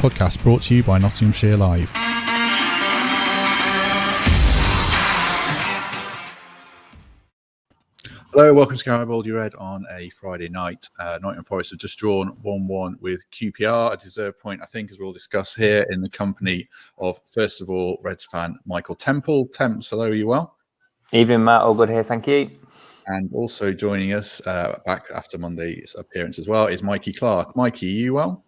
Podcast brought to you by Nottinghamshire Live. Hello, welcome to Garibaldi Red on a Friday night. Nottingham Forest have just drawn 1-1 with QPR, a deserved point, I think, as we'll discuss here in the company of, first of all, Reds fan Michael Temple. Temps, hello, are you well? Evening, Matt. All good here, thank you. And also joining us back after Monday's appearance as well is Mikey Clarke. Mikey, are you well?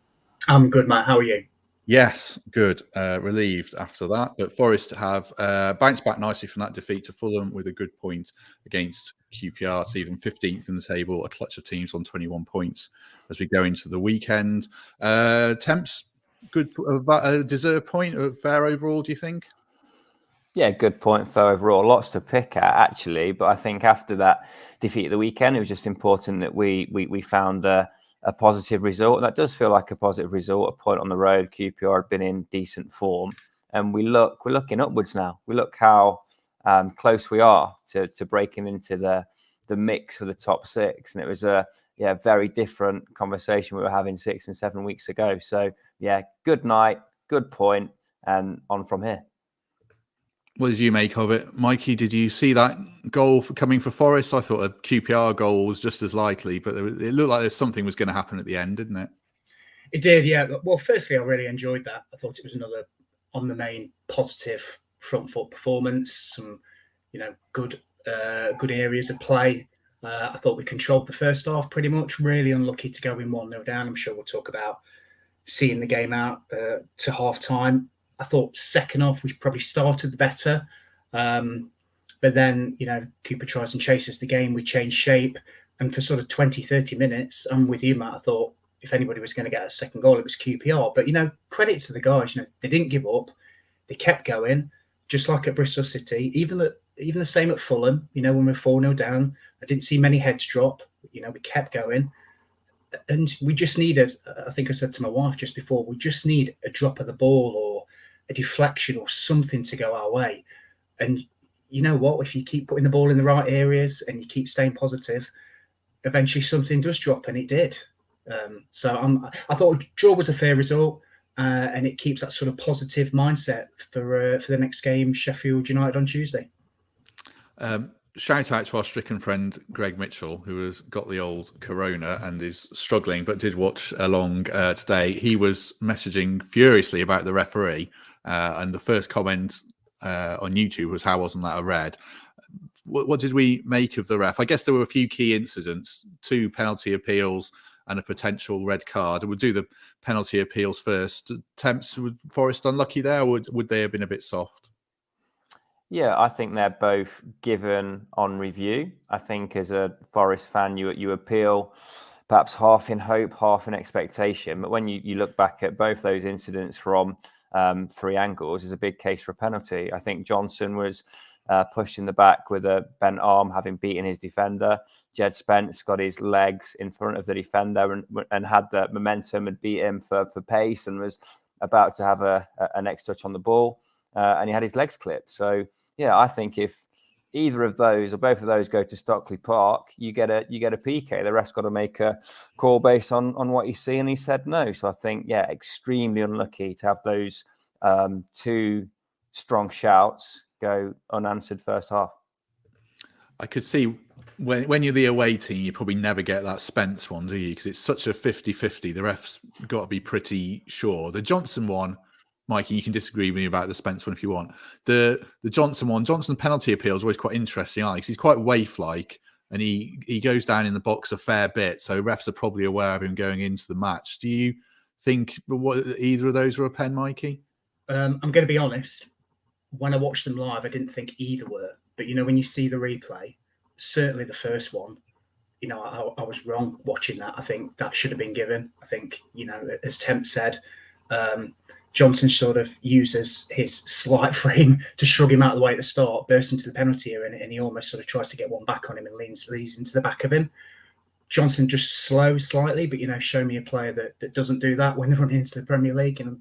I'm good, Matt. How are you? Yes, good. Relieved after that. But Forest have bounced back nicely from that defeat to Fulham with a good point against QPR. It's even 15th in the table, a clutch of teams on 21 points as we go into the weekend. Temps, good, a deserved point, fair overall, do you think? Yeah, good point, fair overall. Lots to pick at, actually. But I think after that defeat at the weekend, it was just important that we found a positive result. That does feel like a positive result, a point on the road. QPR have been in decent form, and we're looking upwards now. We look how close we are to breaking into the mix for the top six. And it was a very different conversation we were having 6 and 7 weeks ago. So yeah, good night, good point, and on from here. What did you make of it? Mikey, did you see that goal coming for Forest? I thought a QPR goal was just as likely, but it looked like something was going to happen at the end, didn't it? It did, yeah. Well, firstly, I really enjoyed that. I thought it was another on the main positive front foot performance. Some, good areas of play. I thought we controlled the first half pretty much. Really unlucky to go in 1-0 down. I'm sure we'll talk about seeing the game out to half time. I thought second half we probably started better. But then, Cooper tries and chases the game. We change shape. And for sort of 20, 30 minutes, I'm with you, Matt. I thought if anybody was going to get a second goal, it was QPR. But, credit to the guys. They didn't give up. They kept going, just like at Bristol City. Even the same at Fulham, when we're 4-0 down. I didn't see many heads drop. We kept going. And we just needed, I think I said to my wife just before, we just need a drop of the ball or a deflection or something to go our way. And you know what? If you keep putting the ball in the right areas and you keep staying positive, eventually something does drop, and it did. So I thought draw was a fair result, and it keeps that sort of positive mindset for the next game, Sheffield United on Tuesday. Shout out to our stricken friend Greg Mitchell, who has got the old corona and is struggling, but did watch along today. He was messaging furiously about the referee, and the first comment on YouTube was, "How wasn't that a red?" What did we make of the ref? I guess there were a few key incidents, 2 penalty appeals and a potential red card. We'll do the penalty appeals first. Temps, was Forest unlucky there, or would they have been a bit soft? Yeah, I think they're both given on review. I think as a Forest fan, you appeal perhaps half in hope, half in expectation. But when you look back at both those incidents from 3 angles, there's a big case for a penalty. I think Johnson was pushed in the back with a bent arm, having beaten his defender. Jed Spence got his legs in front of the defender and had the momentum and beat him for pace and was about to have a next touch on the ball. And he had his legs clipped. So, yeah, I think if either of those or both of those go to Stockley Park, you get a PK. The ref's got to make a call based on what you see, and he said no. So I think, yeah, extremely unlucky to have those 2 strong shouts go unanswered first half. I could see when you're the away team, you probably never get that Spence one, do you? Because it's such a 50-50. The ref's got to be pretty sure. The Johnson one, Mikey, you can disagree with me about the Spence one if you want. The Johnson one, Johnson penalty appeal is always quite interesting, Alex. He's quite waif-like, and he goes down in the box a fair bit, so refs are probably aware of him going into the match. Do you think either of those were a pen, Mikey? I'm going to be honest. When I watched them live, I didn't think either were. But, when you see the replay, certainly the first one, I was wrong watching that. I think that should have been given. I think, as Temp said, Johnson sort of uses his slight frame to shrug him out of the way at the start, bursts into the penalty area, and he almost sort of tries to get one back on him and leans into the back of him. Johnson just slows slightly, but, show me a player that doesn't do that when they're running into the Premier League. And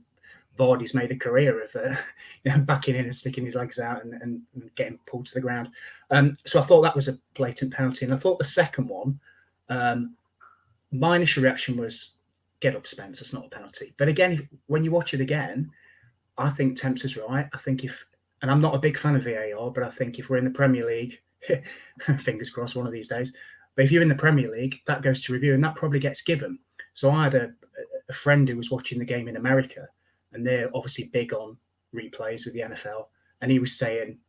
Vardy's made a career of backing in and sticking his legs out and getting pulled to the ground. So I thought that was a blatant penalty. And I thought the second one, my initial reaction was, get up, Spence. It's not a penalty. But again, when you watch it again, I think Temps is right. I think and I'm not a big fan of VAR, but I think if we're in the Premier League, fingers crossed one of these days, but if you're in the Premier League, that goes to review and that probably gets given. So I had a friend who was watching the game in America, and they're obviously big on replays with the NFL, and they were saying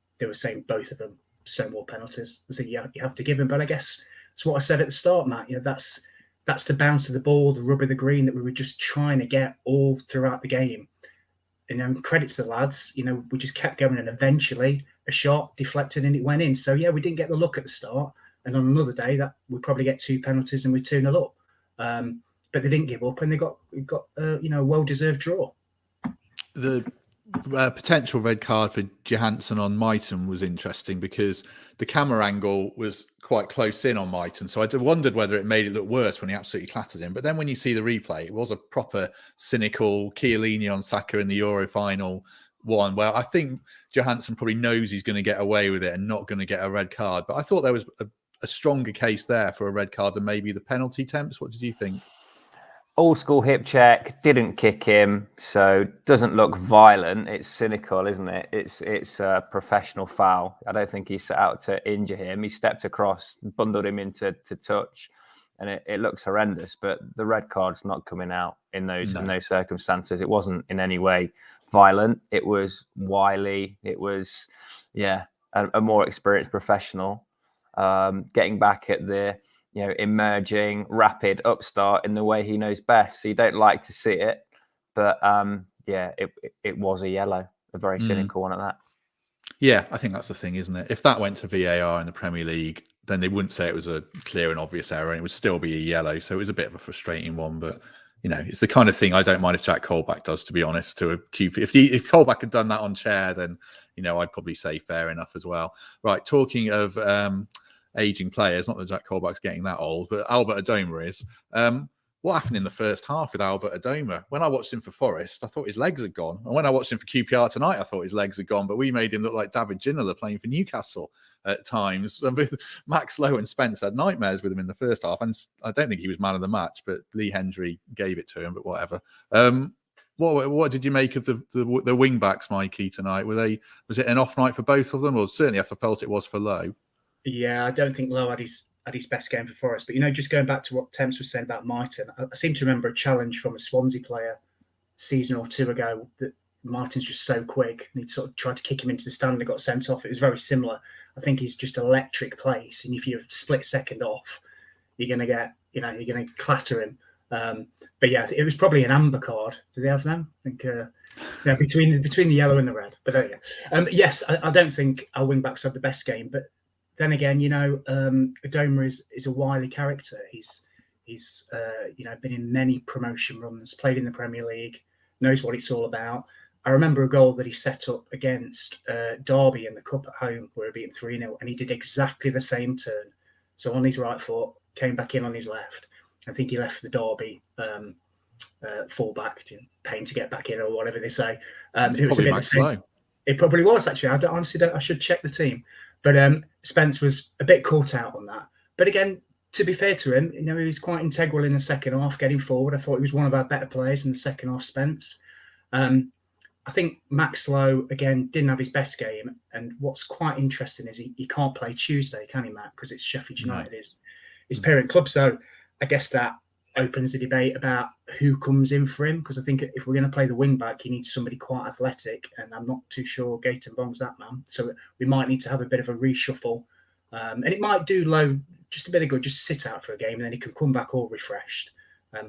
both of them so more penalties. I said, yeah, you have to give them, but I guess it's what I said at the start, Matt. That's the bounce of the ball, the rub of the green that we were just trying to get all throughout the game. And credit to the lads, we just kept going, and eventually a shot deflected and it went in. So yeah, we didn't get the look at the start, and on another day that we probably get 2 penalties and we're 2-0 up. But they didn't give up, and they got a well-deserved draw. The potential red card for Johansson on Mighten was interesting because the camera angle was quite close in on Mighten. So I wondered whether it made it look worse when he absolutely clattered him. But then when you see the replay, it was a proper cynical Chiellini on Saka in the Euro final one, where I think Johansson probably knows he's going to get away with it and not going to get a red card. But I thought there was a stronger case there for a red card than maybe the penalty Temps. What did you think? Old school hip check, didn't kick him, so doesn't look violent. It's cynical, isn't it? It's a professional foul. I don't think he set out to injure him. He stepped across, bundled him into touch, and it looks horrendous. But the red card's not coming out in those circumstances. It wasn't in any way violent. It was wily. It was, a more experienced professional getting back at the emerging rapid upstart in the way he knows best. So you don't like to see it, but it was a yellow, a very cynical one at that. Yeah, I think that's the thing, isn't it? If that went to VAR in the Premier League, then they wouldn't say it was a clear and obvious error, and it would still be a yellow. So it was a bit of a frustrating one, but it's the kind of thing I don't mind if Jack Colback does, to be honest, to a QP. If Colback had done that on Chair, then I'd probably say fair enough as well. Right, talking of aging players, not that Jack Colback's getting that old, but Albert Adoma is. What happened in the first half with Albert Adoma? When I watched him for Forest, I thought his legs had gone. And when I watched him for QPR tonight, I thought his legs had gone. But we made him look like David Ginola playing for Newcastle at times. And Max Lowe and Spence had nightmares with him in the first half. And I don't think he was man of the match, but Lee Hendry gave it to him, but whatever. What did you make of the wing backs, Mikey, tonight? Was it an off night for both of them? Or certainly I felt it was for Lowe. Yeah, I don't think Lowe had his best game for Forest. But, just going back to what Temps was saying about Mighten, I seem to remember a challenge from a Swansea player season or two ago that Martin's just so quick, and he sort of tried to kick him into the stand and got sent off. It was very similar. I think he's just electric pace, and if you're a split second off, you're going to clatter him. But yeah, it was probably an amber card. Do they have them? I think between the yellow and the red. But there you go. Yes, I don't think our wing backs had the best game, but then again, Adoma is a wily character. He's been in many promotion runs, played in the Premier League, knows what it's all about. I remember a goal that he set up against Derby in the Cup at home, where he beat 3-0, and he did exactly the same turn. So on his right foot, came back in on his left. I think he left the Derby fullback, paying to get back in or whatever they say. It was a bit the same. It probably was, actually. I should check the team. But Spence was a bit caught out on that. But again, to be fair to him, he was quite integral in the second half, getting forward. I thought he was one of our better players in the second half, Spence. I think Max Lowe, again, didn't have his best game. And what's quite interesting is he can't play Tuesday, can he, Matt? Because it's Sheffield United, his parent club. So I guess that opens the debate about who comes in for him. Because I think if we're going to play the wing-back, you need somebody quite athletic. And I'm not too sure Gaten Bong's that man. So we might need to have a bit of a reshuffle. And it might do Lowe just a bit of good, just sit out for a game, and then he can come back all refreshed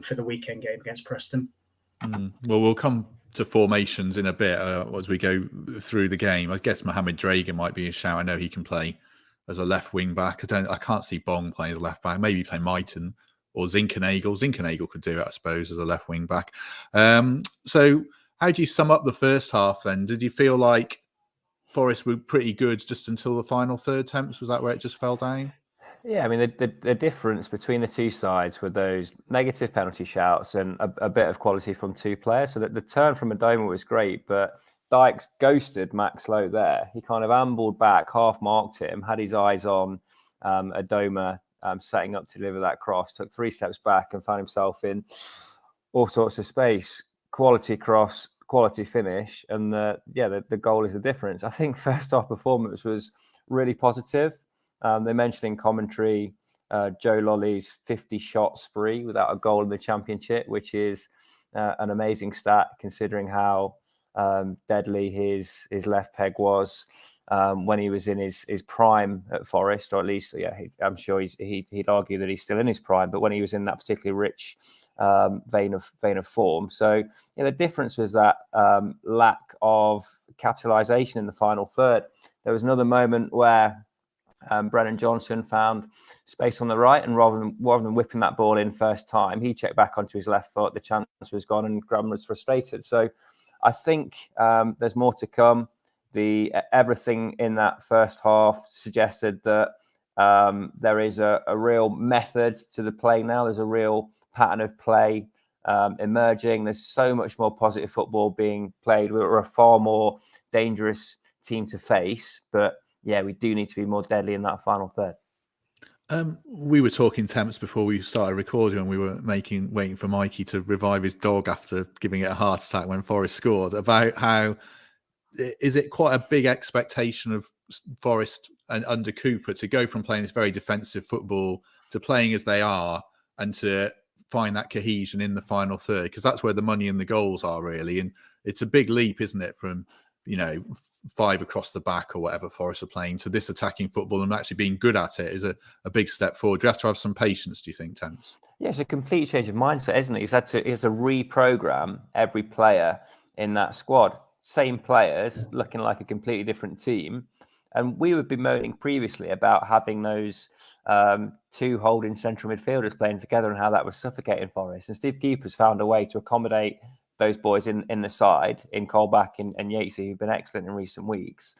for the weekend game against Preston. Well, we'll come to formations in a bit as we go through the game. I guess Mohamed Dragan might be a shout. I know he can play as a left wing back. I can't see Bong playing as a left back. Maybe play Mighten or Zinkernagel. Zinkernagel could do it, I suppose, as a left wing back. So how do you sum up the first half then? Did you feel like Forest were pretty good just until the final third attempts? Was that where it just fell down? Yeah, I mean, the difference between the two sides were those negative penalty shouts and a bit of quality from two players. So that the turn from Adoma was great, but Dykes ghosted Max Lowe there. He kind of ambled back, half marked him, had his eyes on Adoma setting up to deliver that cross, took 3 steps back and found himself in all sorts of space, quality cross, quality finish, and the goal is the difference. I think first half performance was really positive. They mentioned in commentary Joe Lolly's 50-shot spree without a goal in the Championship, which is an amazing stat considering how deadly his left peg was when he was in his prime at Forest, or at least, I'm sure he'd argue that he's still in his prime, but when he was in that particularly rich vein of form. So the difference was that lack of capitalisation in the final third. There was another moment where Brennan Johnson found space on the right, and rather than whipping that ball in first time, he checked back onto his left foot. The chance was gone, and Graham was frustrated. So I think there's more to come. Everything in that first half suggested that there is a real method to the play now. There's a real pattern of play emerging. There's so much more positive football being played. We're a far more dangerous team to face, but we do need to be more deadly in that final third. We were talking temps before we started recording, and we were waiting for Mikey to revive his dog after giving it a heart attack when Forest scored, about how is it quite a big expectation of Forest and under Cooper to go from playing this very defensive football to playing as they are and to find that cohesion in the final third, because that's where the money and the goals are really. And it's a big leap, isn't it, from 5 across the back or whatever Forest are playing to this attacking football, and actually being good at it is a big step forward. You have to have some patience, do you think, Temps? Yeah, it's a complete change of mindset, isn't it? He has to reprogram every player in that squad. Same players looking like a completely different team. And we would be moaning previously about having those 2 holding central midfielders playing together and how that was suffocating Forest. And Steve Keeper's found a way to accommodate those boys in the side, in Colback and Yatesy, who've been excellent in recent weeks,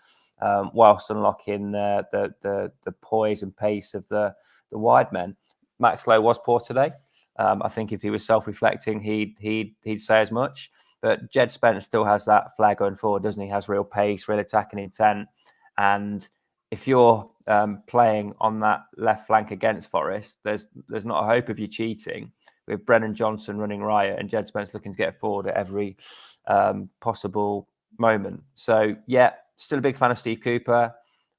whilst unlocking the poise and pace of the wide men. Max Lowe was poor today. I think if he was self-reflecting, he'd say as much. But Jed Spence still has that flag going forward, doesn't he? He has real pace, real attacking intent. And if you're playing on that left flank against Forest, there's not a hope of you cheating, with Brennan Johnson running riot and Jed Spence looking to get forward at every possible moment. So, still a big fan of Steve Cooper.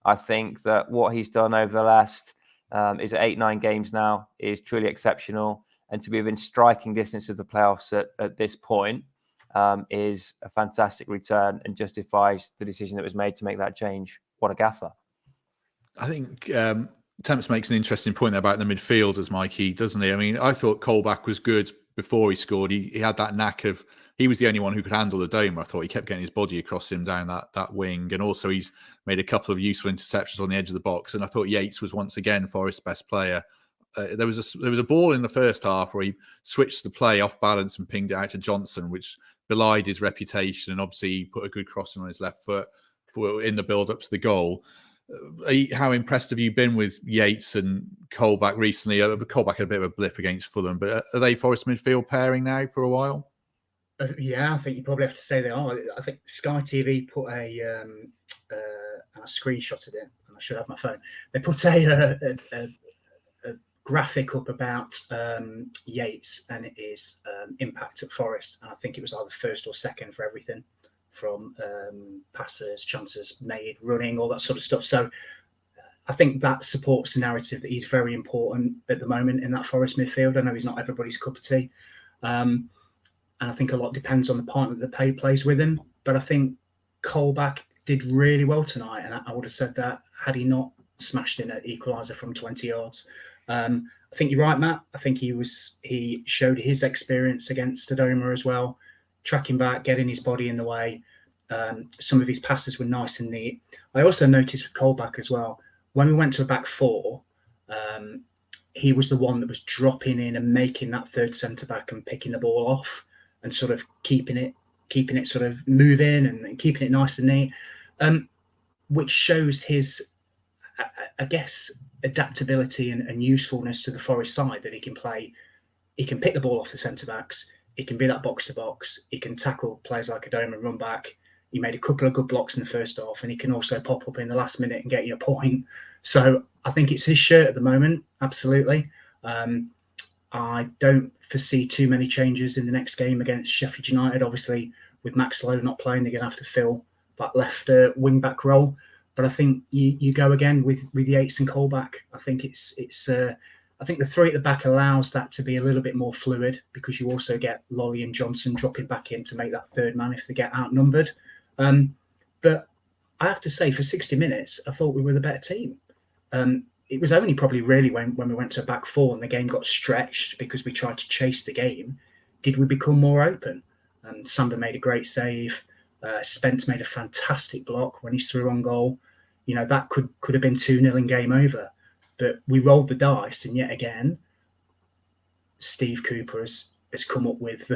I think that what he's done over the last is 8-9 games now is truly exceptional. And to be within striking distance of the playoffs at this point is a fantastic return and justifies the decision that was made to make that change. What a gaffer. I think Temps makes an interesting point about the midfielders, Mikey, doesn't he? I mean, I thought Colback was good before he scored. He had that knack of, he was the only one who could handle the dome. I thought he kept getting his body across him down that wing. And also he's made a couple of useful interceptions on the edge of the box. And I thought Yates was once again Forest's best player. There was a ball in the first half where he switched the play off balance and pinged it out to Johnson, which belied his reputation. And obviously he put a good crossing on his left foot in the build-up to the goal. How impressed have you been with Yates and Colback recently? Colback had a bit of a blip against Fulham, but are they Forest midfield pairing now for a while? I think you probably have to say they are. I think Sky TV put a screenshot of it, and I should have my phone. They put a graphic up about Yates and his impact at Forest, and I think it was either first or second for everything, from passes, chances made, running, all that sort of stuff. So I think that supports the narrative that he's very important at the moment in that Forest midfield. I know he's not everybody's cup of tea. And I think a lot depends on the partner that plays with him. But I think Colback did really well tonight. And I would have said that had he not smashed in an equaliser from 20 yards. I think you're right, Matt. I think he showed his experience against Dodoma as well, tracking back, getting his body in the way. Some of his passes were nice and neat. I also noticed with Colback as well, when we went to a back four, he was the one that was dropping in and making that third centre-back and picking the ball off and sort of keeping it sort of moving and keeping it nice and neat, which shows his, I guess, adaptability and usefulness to the Forest side, that he can play. He can pick the ball off the centre-backs. He can be that box-to-box. He can tackle players like Adoma and run back. He made a couple of good blocks in the first half, and he can also pop up in the last minute and get you a point. So I think it's his shirt at the moment, absolutely. I don't foresee too many changes in the next game against Sheffield United. Obviously, with Max Lowe not playing, they're going to have to fill that left wing back role. But I think you go again with Yates and Colback. I think I think the three at the back allows that to be a little bit more fluid, because you also get Lolly and Johnson dropping back in to make that third man if they get outnumbered. But I have to say, for 60 minutes, I thought we were the better team. It was only probably really when we went to a back four and the game got stretched because we tried to chase the game, did we become more open. Samba made a great save. Spence made a fantastic block when he's through on goal. You know, that could have been 2-0 and game over. But we rolled the dice, and yet again, Steve Cooper has come up with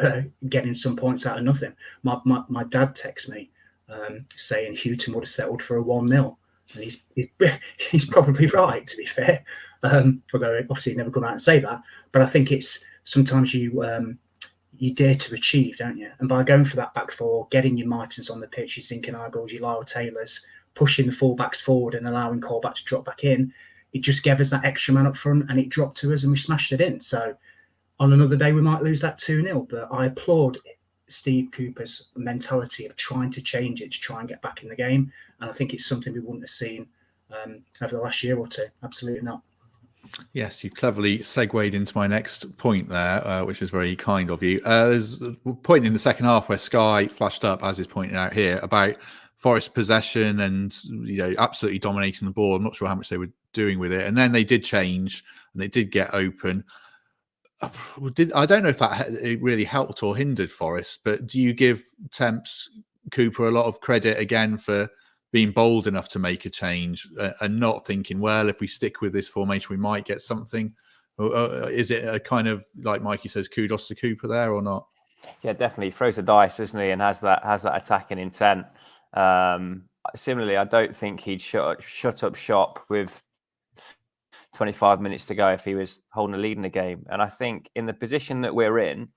getting some points out of nothing. My dad texts me saying Houghton would have settled for a 1-0. And he's probably right, to be fair. Although obviously he'd never come out and say that. But I think it's sometimes you dare to achieve, don't you? And by going for that back four, getting your Martins on the pitch, your Zinchenko, your Lyle Taylors, pushing the fullbacks forward and allowing Colback to drop back in, it just gave us that extra man up front, and it dropped to us and we smashed it in. So on another day, we might lose that 2-0. But I applaud Steve Cooper's mentality of trying to change it to try and get back in the game. And I think it's something we wouldn't have seen over the last year or two. Absolutely not. Yes, you cleverly segued into my next point there, which is very kind of you. There's a point in the second half where Sky flashed up, as is pointed out here, about Forest possession and absolutely dominating the ball. I'm not sure how much they were doing with it. And then they did change and they did get open. I don't know if it really helped or hindered Forest, but do you give Temps Cooper a lot of credit again for being bold enough to make a change and not thinking, well, if we stick with this formation, we might get something? Or is it a kind of, like Mikey says, kudos to Cooper there or not? Yeah, definitely. He throws the dice, doesn't he, and has that attacking intent. Similarly, I don't think he'd shut up shop with 25 minutes to go if he was holding a lead in the game. And I think in the position that we're in,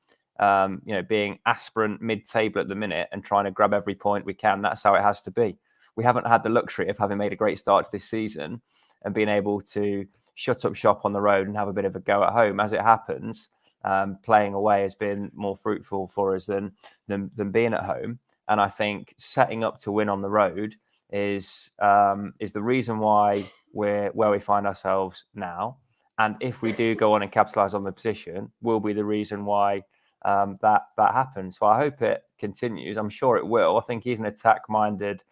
being aspirant mid-table at the minute and trying to grab every point we can, that's how it has to be. We haven't had the luxury of having made a great start to this season and being able to shut up shop on the road and have a bit of a go at home. As it happens, playing away has been more fruitful for us than being at home. And I think setting up to win on the road is the reason why we're where we find ourselves now. And if we do go on and capitalise on the position, will be the reason why that happens. So I hope it continues. I'm sure it will. I think he's an attack-minded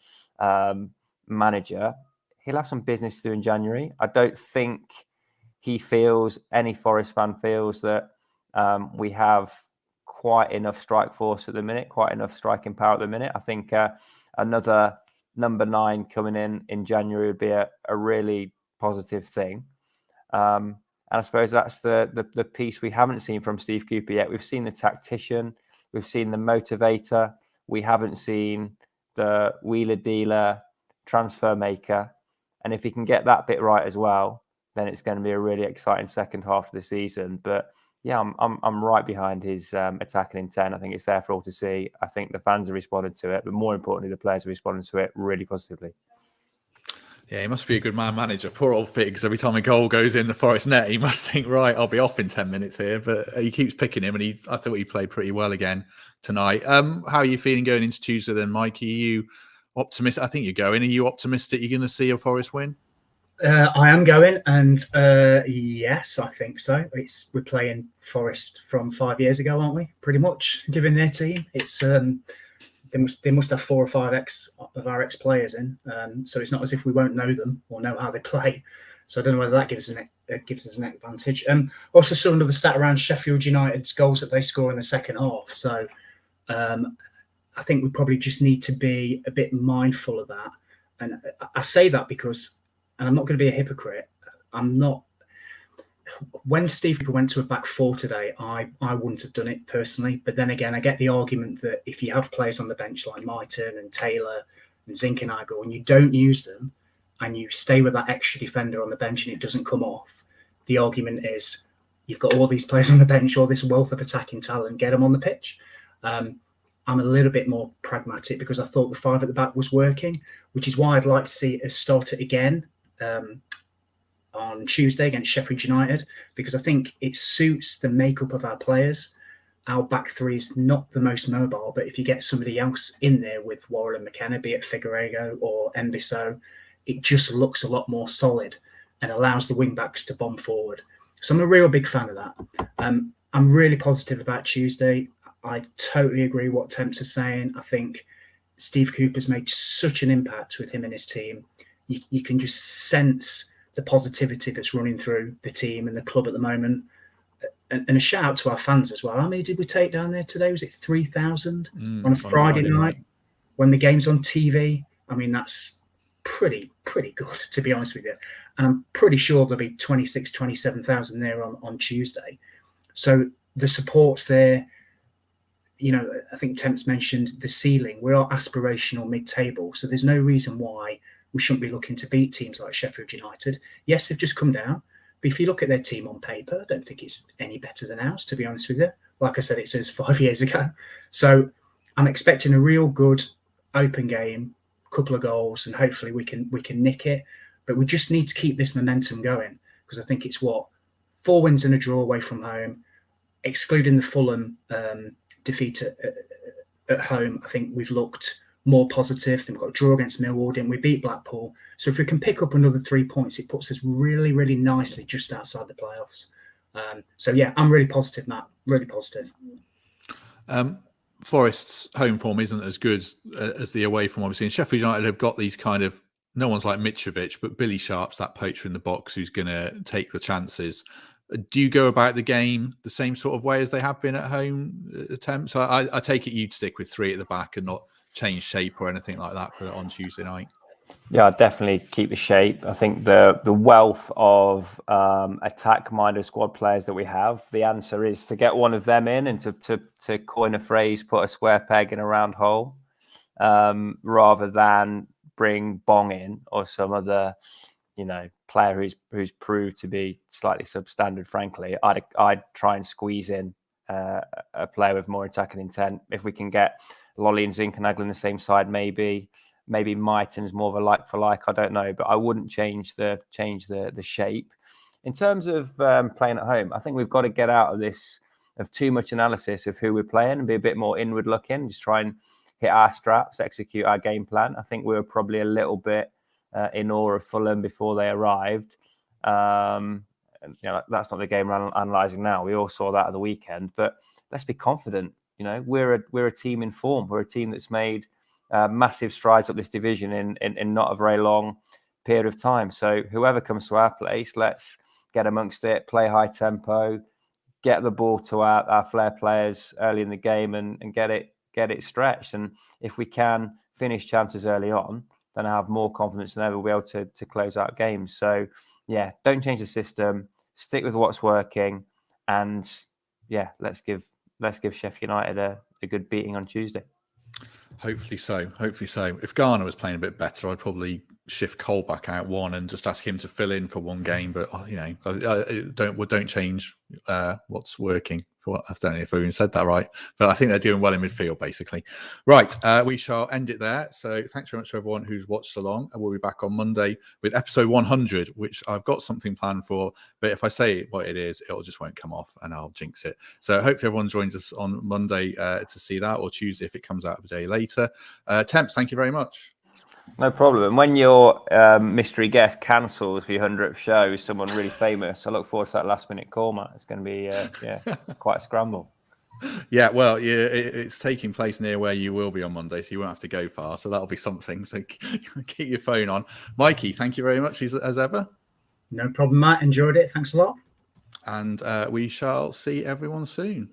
manager. He'll have some business to do in January. I don't think any Forest fan feels that we have quite enough strike force at the minute, quite enough striking power at the minute. I think another number 9 coming in January would be a really positive thing. And I suppose that's the piece we haven't seen from Steve Cooper yet. We've seen the tactician, we've seen the motivator, we haven't seen the wheeler dealer, transfer maker. And if he can get that bit right as well, then it's going to be a really exciting second half of the season. But yeah, I'm right behind his attacking intent. I think it's there for all to see. I think the fans are responding to it, but more importantly, the players are responding to it really positively. Yeah, he must be a good man manager. Poor old Figs. Every time a goal goes in the Forest net, he must think, right, I'll be off in 10 minutes here. But he keeps picking him, and I thought he played pretty well again tonight. How are you feeling going into Tuesday then, Mikey? Are you optimistic? I think you're going. Are you optimistic you're going to see a Forest win? I am going, and yes, I think so. We're playing Forest from 5 years ago, aren't we? Pretty much, given their team. It's they must have 4 or 5 of our ex-players in, so it's not as if we won't know them or know how they play. So I don't know whether that gives us an advantage. Also saw another stat around Sheffield United's goals that they score in the second half. So I think we probably just need to be a bit mindful of that. And I say that because, and I'm not going to be a hypocrite, when Steve went to a back 4 today, I wouldn't have done it personally. But then again, I get the argument that if you have players on the bench like Martin and Taylor and Zinchenko and you don't use them and you stay with that extra defender on the bench and it doesn't come off, the argument is you've got all these players on the bench, all this wealth of attacking talent, get them on the pitch. I'm a little bit more pragmatic because I thought the 5 at the back was working, which is why I'd like to see us start it again. on Tuesday against Sheffield United, because I think it suits the makeup of our players. Our back three is not the most mobile, but if you get somebody else in there with Worrell and McKenna, be it Figueiredo or Mbiso, it just looks a lot more solid and allows the wing backs to bomb forward. So I'm a real big fan of that. I'm really positive about Tuesday. I totally agree what Temps are saying. I think Steve Cooper's made such an impact with him and his team. You can just sense the positivity that's running through the team and the club at the moment. And a shout out to our fans as well. How many did we take down there today? Was it 3,000 on a Friday night when the game's on TV? I mean, that's pretty good, to be honest with you. And I'm pretty sure there'll be 26, 27,000 there on Tuesday. So the support's there. You know, I think Temps mentioned the ceiling. We are aspirational mid-table, so there's no reason why we shouldn't be looking to beat teams like Sheffield United. Yes, they've just come down, but if you look at their team on paper, I don't think it's any better than ours, to be honest with you. Like I said, it says 5 years ago. So I'm expecting a real good open game, couple of goals, and hopefully we can nick it. But we just need to keep this momentum going, because I think it's 4 wins and a draw away from home, excluding the Fulham defeat at home. I think we've looked more positive. Then we've got a draw against Millwall, didn't we? Beat Blackpool. So if we can pick up another 3 points, it puts us really, really nicely just outside the playoffs. So yeah, I'm really positive, Matt. Really positive. Forest's home form isn't as good as the away form, obviously. And Sheffield United have got these kind of, no one's like Mitrovic, but Billy Sharp's that poacher in the box who's going to take the chances. Do you go about the game the same sort of way as they have been at home attempts? So I take it you'd stick with 3 at the back and not change shape or anything like that for on Tuesday night. Yeah, I'd definitely keep the shape. I think the wealth of attack-minded squad players that we have, the answer is to get one of them in and to coin a phrase, put a square peg in a round hole, rather than bring Bong in or some other, player who's proved to be slightly substandard. Frankly, I'd try and squeeze in a player with more attacking intent. If we can get Lolly and Zinkernagel in the same side, maybe Myton's more of a like for like. I don't know, but I wouldn't change the shape. In terms of playing at home, I think we've got to get out of too much analysis of who we're playing and be a bit more inward looking. Just try and hit our straps, execute our game plan. I think we were probably a little bit in awe of Fulham before they arrived. That's not the game we're analysing now. We all saw that at the weekend, but let's be confident. We're a team in form. We're a team that's made massive strides up this division in not a very long period of time. So whoever comes to our place, let's get amongst it, play high tempo, get the ball to our flair players early in the game and get it stretched. And if we can finish chances early on, then I have more confidence than ever we'll be able to close out games. So yeah, don't change the system, stick with what's working, and yeah, let's give Sheffield United a good beating on Tuesday. Hopefully so. If Garner was playing a bit better, I'd probably shift Colback out one and just ask him to fill in for one game. But don't change what's working. I don't know if I even said that right, but I think they're doing well in midfield, basically. Right, we shall end it there. So thanks very much to everyone who's watched along, and we'll be back on Monday with episode 100, which I've got something planned for, but if I say what it is, it'll just won't come off and I'll jinx it. So hopefully everyone joins us on Monday to see that, or Tuesday if it comes out a day later. Temps, thank you very much. No problem. And when your mystery guest cancels for your 100th show, someone really famous, I look forward to that last minute call, Matt. It's going to be quite a scramble. Yeah, well, it's taking place near where you will be on Monday, so you won't have to go far. So that'll be something. So keep your phone on. Mikey, thank you very much as ever. No problem, Matt. Enjoyed it. Thanks a lot. And we shall see everyone soon.